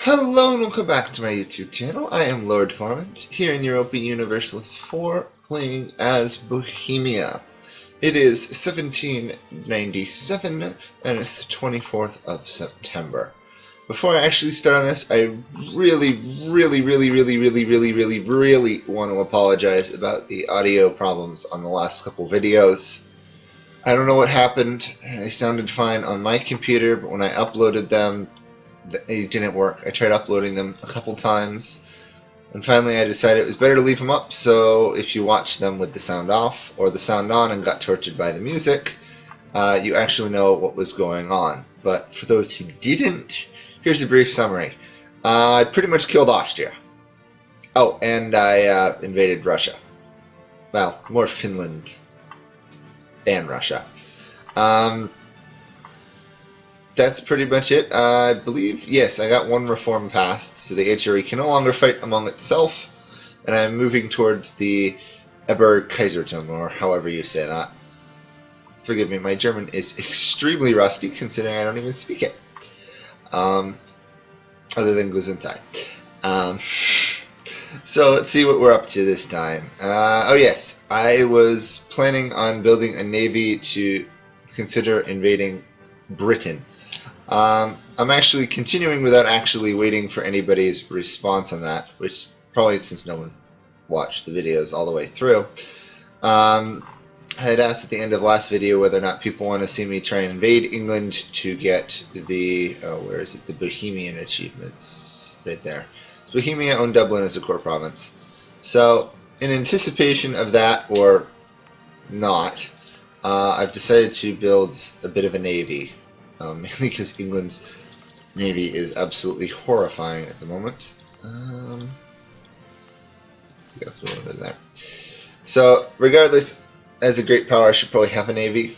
Hello and welcome back to my YouTube channel. I am Lord Forwind, here in Europa Universalis 4, playing as Bohemia. It is 1797, and it's the 24th of September. Before I actually start on this, I really want to apologize about the audio problems on the last couple videos. I don't know what happened. They sounded fine on my computer, but when I uploaded them, it didn't work. I tried uploading them a couple times, and finally I decided it was better to leave them up, so if you watch them with the sound off or the sound on and got tortured by the music, you actually know what was going on. But for those who didn't, here's a brief summary. I pretty much killed Austria. Oh, and I invaded Russia. Well, more Finland and Russia. That's pretty much it. I believe, yes, I got one reform passed, so the HRE can no longer fight among itself, and I'm moving towards the Eber-Kaisertum, or however you say that. Forgive me, my German is extremely rusty, considering I don't even speak it. Other than Gesundheit. So let's see what we're up to this time. Oh yes, I was planning on building a navy to consider invading Britain. I'm actually continuing without actually waiting for anybody's response on that, which probably since no one's watched the videos all the way through. I had asked at the end of last video whether or not people want to see me try and invade England to get the, where is it, the Bohemian achievements, right there. So Bohemia owned Dublin as a core province. So in anticipation of that, or not, I've decided to build a bit of a navy. Mainly because England's navy is absolutely horrifying at the moment. Let's move over there. So, regardless, as a great power, I should probably have a navy.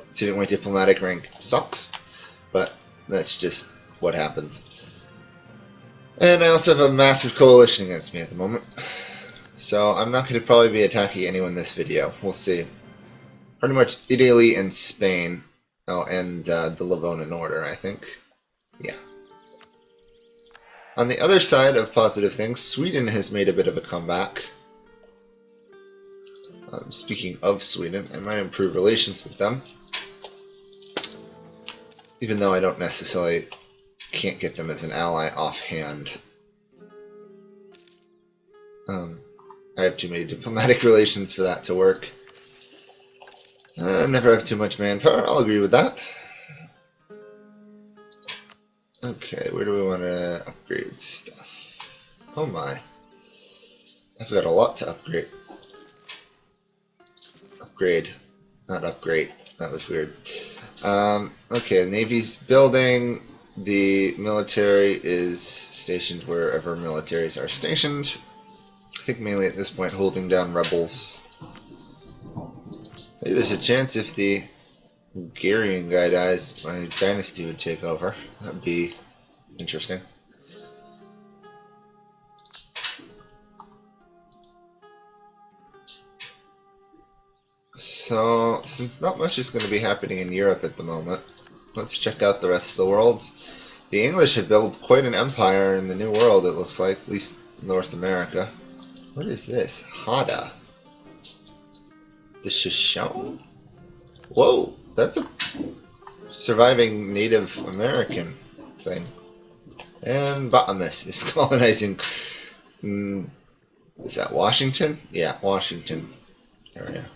Considering my diplomatic rank sucks, but that's just what happens. And I also have a massive coalition against me at the moment, so I'm not going to probably be attacking anyone in this video. We'll see. Pretty much Italy and Spain. Oh, and the Livonian Order, I think. Yeah. On the other side of positive things, Sweden has made a bit of a comeback. Speaking of Sweden, I might improve relations with them. Even though I don't necessarily can't get them as an ally offhand. I have too many diplomatic relations for that to work. Never have too much manpower, I'll agree with that. Okay, where do we want to upgrade stuff? Oh my. I've got a lot to upgrade. Upgrade, not upgrade. That was weird. Okay, Navy's building. The military is stationed wherever militaries are stationed. I think mainly at this point holding down rebels. Maybe there's a chance if the Hungarian guy dies, my dynasty would take over. That would be interesting. So, since not much is going to be happening in Europe at the moment, let's check out the rest of the world. The English have built quite an empire in the New World, it looks like, at least North America. What is this? Hada. The Shoshone? Whoa, that's a surviving Native American thing. And Bahamas is colonizing. Is that Washington? Yeah, Washington area.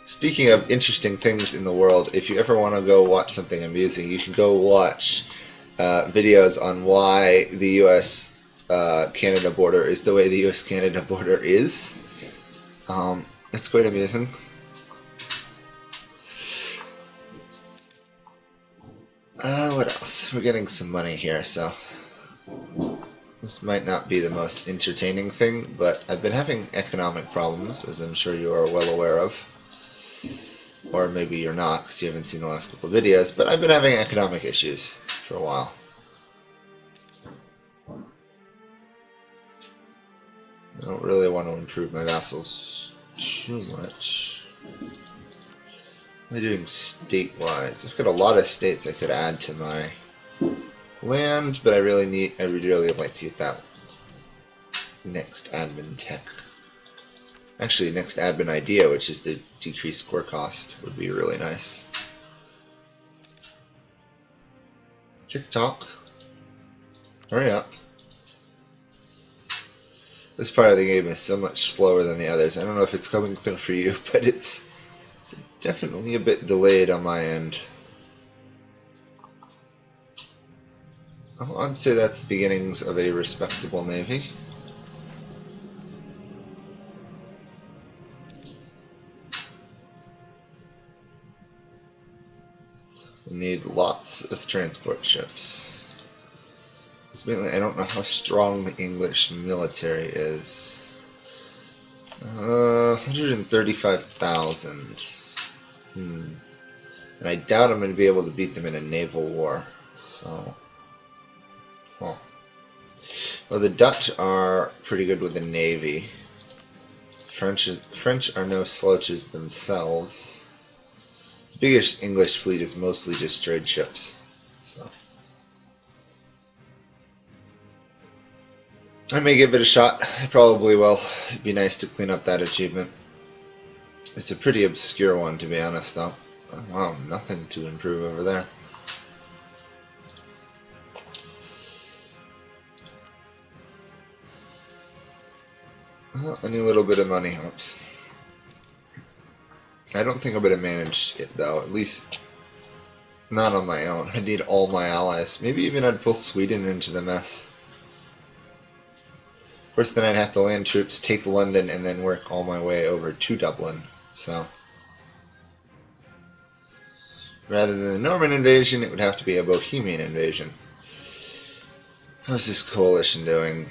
Speaking of interesting things in the world, if you ever want to go watch something amusing, you can go watch videos on why the U.S.-Canada border is the way the U.S.-Canada border is. It's quite amusing. What else? We're getting some money here, so this might not be the most entertaining thing, but I've been having economic problems, as I'm sure you are well aware of. Or maybe you're not, because you haven't seen the last couple of videos, but I've been having economic issues for a while. I don't really want to improve my vassals too much. What am I doing state-wise? I've got a lot of states I could add to my land, but I would really like to get that next admin tech. Actually, next admin idea, which is the decreased core cost, would be really nice. TikTok, hurry up. This part of the game is so much slower than the others. I don't know if it's coming through for you, but it's definitely a bit delayed on my end. I'd say that's the beginnings of a respectable navy. We need lots of transport ships. Mainly, I don't know how strong the English military is. 135,000. And I doubt I'm going to be able to beat them in a naval war. So, well, the Dutch are pretty good with the navy. French are no slouches themselves. The biggest English fleet is mostly just trade ships. So, I may give it a shot. I probably will. It'd be nice to clean up that achievement. It's a pretty obscure one, to be honest, though. Wow, nothing to improve over there. Any little bit of money helps. I don't think I'm going to manage it, though. At least not on my own. I need all my allies. Maybe even I'd pull Sweden into the mess. Of course, then I'd have to land troops, take London, and then work all my way over to Dublin. So, rather than a Norman invasion, it would have to be a Bohemian invasion. How's this coalition doing?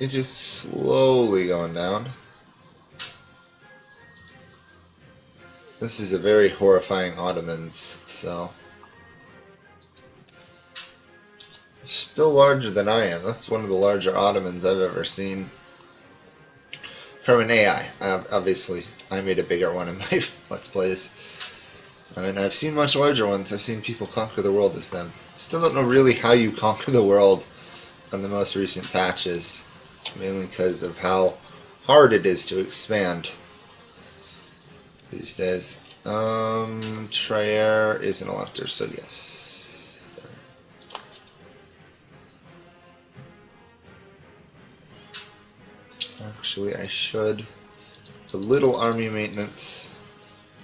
It is slowly going down. This is a very horrifying Ottomans, so... Still larger than I am. That's one of the larger Ottomans I've ever seen. From an AI. Obviously, I made a bigger one in my Let's Plays. And I've seen much larger ones. I've seen people conquer the world as them. Still don't know really how you conquer the world on the most recent patches. Mainly because of how hard it is to expand these days. Trier is an elector, so yes. Actually, I should do a little army maintenance,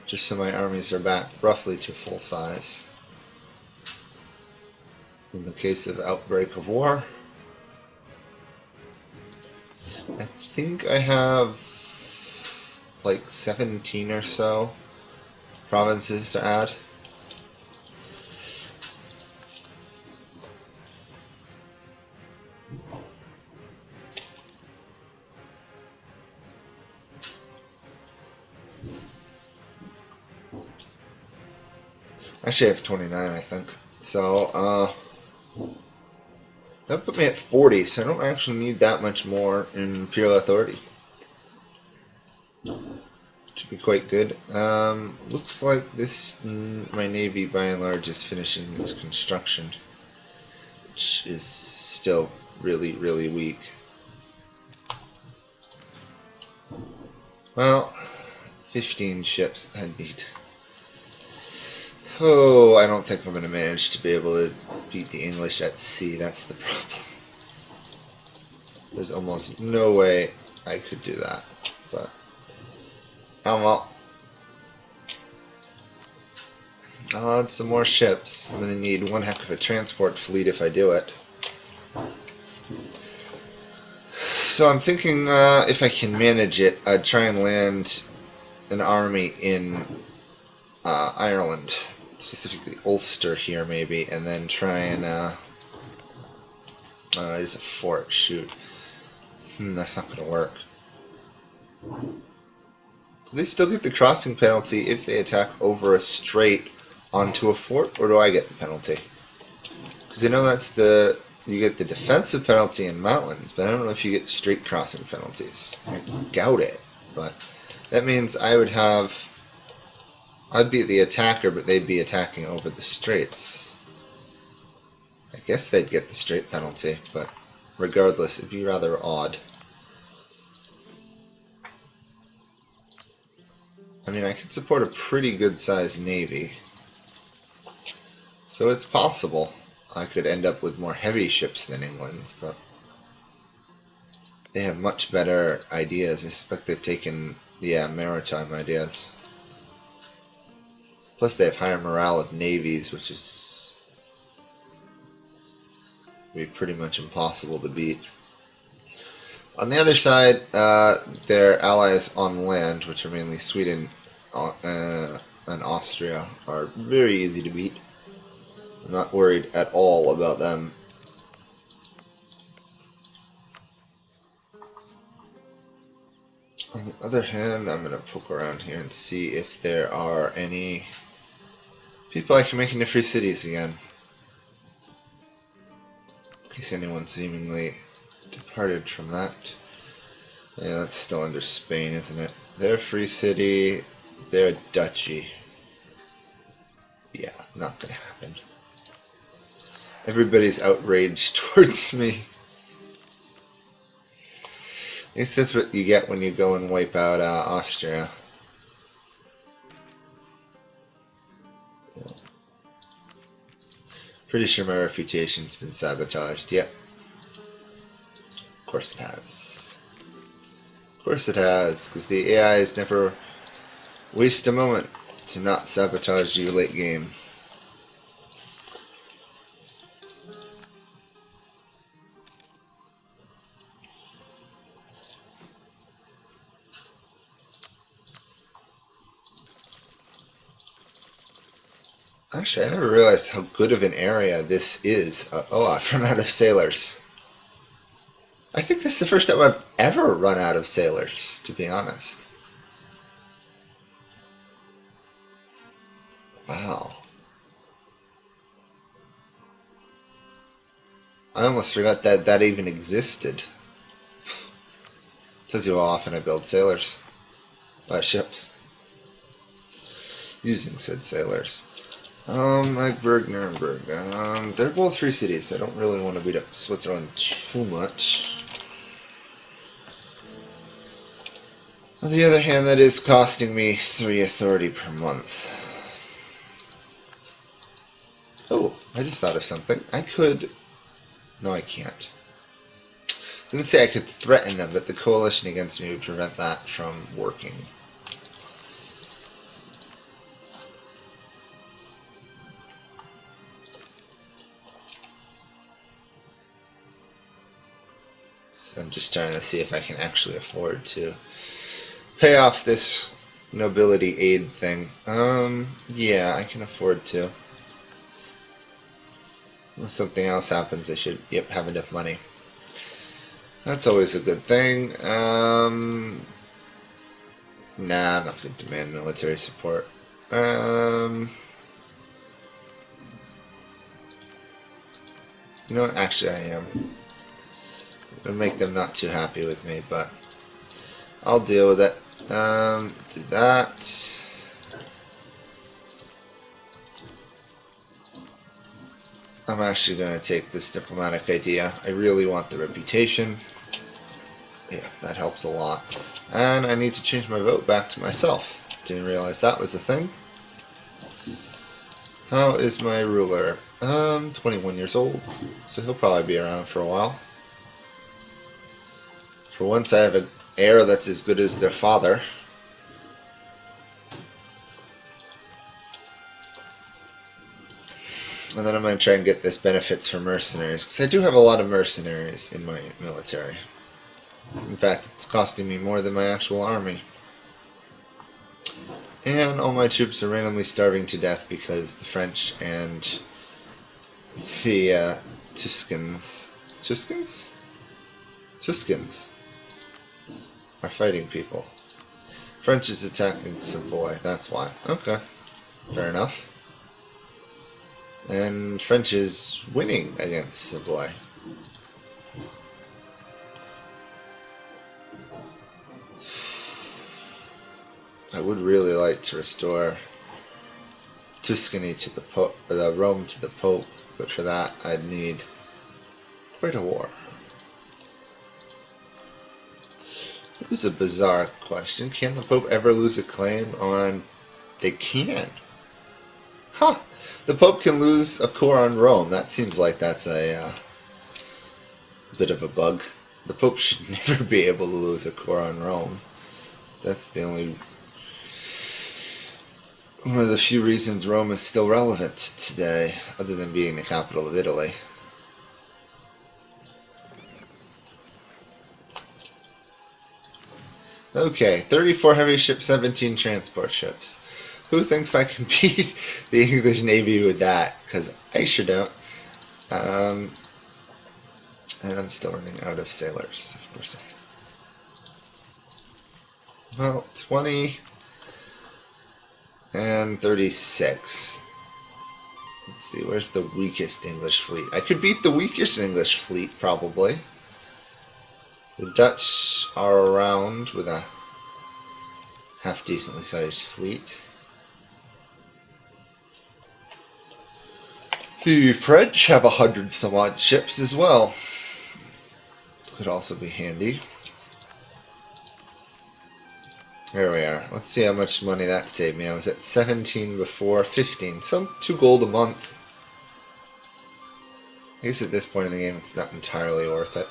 just so my armies are back roughly to full size. In the case of outbreak of war, I think I have like 17 or so provinces to add. Actually, I have 29, I think. So, that put me at 40, so I don't actually need that much more in Imperial Authority. Which would be quite good. Looks like my navy, by and large, is finishing its construction. Which is still really, really weak. Well, 15 ships I need. Oh, I don't think I'm going to manage to be able to beat the English at sea. That's the problem. There's almost no way I could do that. But, oh well. I'll add some more ships. I'm going to need one heck of a transport fleet if I do it. So I'm thinking if I can manage it, I'd try and land an army in Ireland. Specifically Ulster here maybe, and then try and it's a fort, shoot. That's not gonna work. Do they still get the crossing penalty if they attack over a strait onto a fort, or do I get the penalty? Because I know that's you get the defensive penalty in mountains, but I don't know if you get straight crossing penalties. I doubt it, but that means I'd be the attacker, but they'd be attacking over the straits. I guess they'd get the straight penalty, but regardless, it'd be rather odd. I mean, I could support a pretty good-sized navy, so it's possible I could end up with more heavy ships than England, but they have much better ideas. I suspect they've taken, yeah, maritime ideas. Plus they have higher morale of navies, which is be pretty much impossible to beat. On the other side, their allies on land, which are mainly Sweden and Austria, are very easy to beat. I'm not worried at all about them. On the other hand, I'm going to poke around here and see if there are any people I can make into free cities again. In case anyone seemingly departed from that. Yeah, that's still under Spain, isn't it? They're a free city, they're a duchy. Yeah, not gonna happen. Everybody's outraged towards me. I guess that's what you get when you go and wipe out Austria. Yeah. Pretty sure my reputation's been sabotaged. Yep. Of course it has. Of course it has, because the AIs never waste a moment to not sabotage you late game. Actually, I never realized how good of an area this is. Oh, I've run out of sailors. I think this is the first time I've ever run out of sailors, to be honest. Wow. I almost forgot that that even existed. Tells you how often I build sailors. Ships. Using said sailors. Magdeburg, Nuremberg. They're both free cities. I don't really want to beat up Switzerland too much. On the other hand, that is costing me 3 authority per month. Oh, I just thought of something. I could... No, I can't. I was going to say I could threaten them, but the coalition against me would prevent that from working. So I'm just trying to see if I can actually afford to pay off this nobility aid thing. Yeah, I can afford to. Unless something else happens, I should, yep, have enough money. That's always a good thing. Nah, I'm not going to demand military support. You know what? Actually, I am. It'll make them not too happy with me, but I'll deal with it. Do that. I'm actually going to take this diplomatic idea. I really want the reputation. Yeah, that helps a lot. And I need to change my vote back to myself. Didn't realize that was a thing. How is my ruler? 21 years old, so he'll probably be around for a while. For once I have an heir that's as good as their father. And then I'm going to try and get this benefits for mercenaries, because I do have a lot of mercenaries in my military. In fact, it's costing me more than my actual army. And all my troops are randomly starving to death because the French and the Tuscans are fighting people. French is attacking Savoy, that's why. Okay, fair enough. And French is winning against Savoy. I would really like to restore Tuscany to the Pope, Rome to the Pope, but for that I'd need quite a war. It was a bizarre question. Can the Pope ever lose a claim on... They can. Huh. The Pope can lose a core on Rome. That seems like that's a bit of a bug. The Pope should never be able to lose a core on Rome. That's the only... one of the few reasons Rome is still relevant today, other than being the capital of Italy. Okay, 34 heavy ships, 17 transport ships. Who thinks I can beat the English Navy with that? Because I sure don't. And I'm still running out of sailors, of course. Well, 20 and 36. Let's see, where's the weakest English fleet? I could beat the weakest English fleet, probably. The Dutch are around with a half-decently sized fleet. The French have 100 some odd ships as well. Could also be handy. There we are. Let's see how much money that saved me. I was at 17 before, 15. So 2 gold a month. I guess at this point in the game it's not entirely worth it.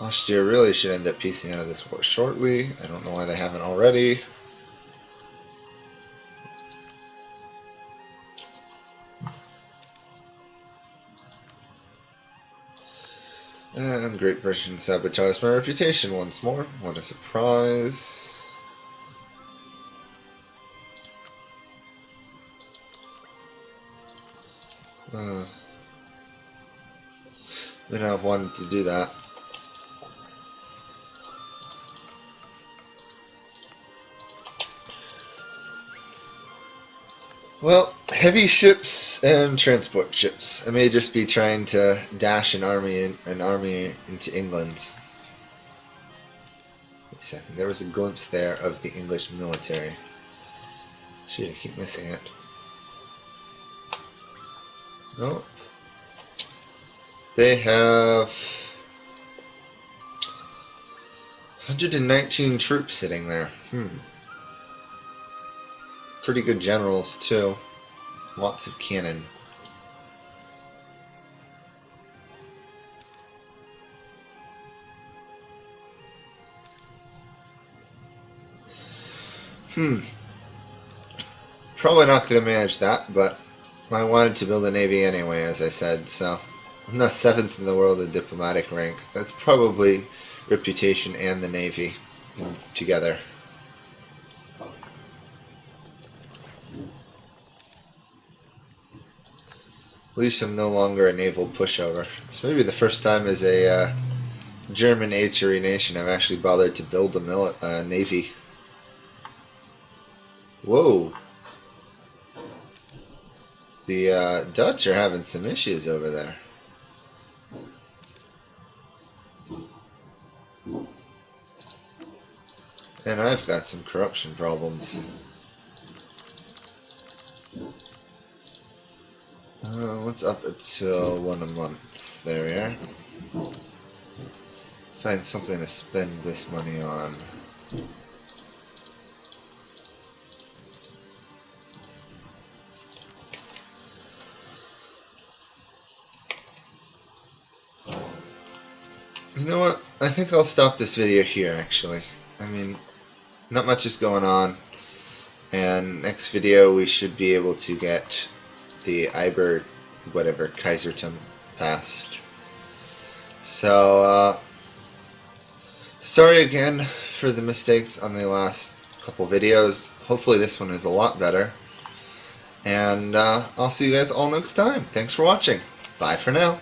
Austria really should end up piecing out of this war shortly. I don't know why they haven't already. And Great Britain sabotaged my reputation once more. What a surprise. We now have wanted to do that. Well, heavy ships and transport ships. I may just be trying to dash an army into England. Wait a second, there was a glimpse there of the English military. Shoot, I keep missing it. Nope. They have 119 troops sitting there. Pretty good generals, too. Lots of cannon. Probably not going to manage that, but I wanted to build a navy anyway, as I said, so I'm not 7th in the world in diplomatic rank. That's probably reputation and the navy together. At least I'm no longer a naval pushover. It's maybe the first time as a German HRE nation I've actually bothered to build a navy. Whoa! The Dutch are having some issues over there. And I've got some corruption problems. What's up until 1 a month? There we are. Find something to spend this money on. You know what? I think I'll stop this video here, actually. I mean, not much is going on. And next video we should be able to get the Kaisertum passed. So, sorry again for the mistakes on the last couple videos. Hopefully this one is a lot better. And I'll see you guys all next time. Thanks for watching. Bye for now.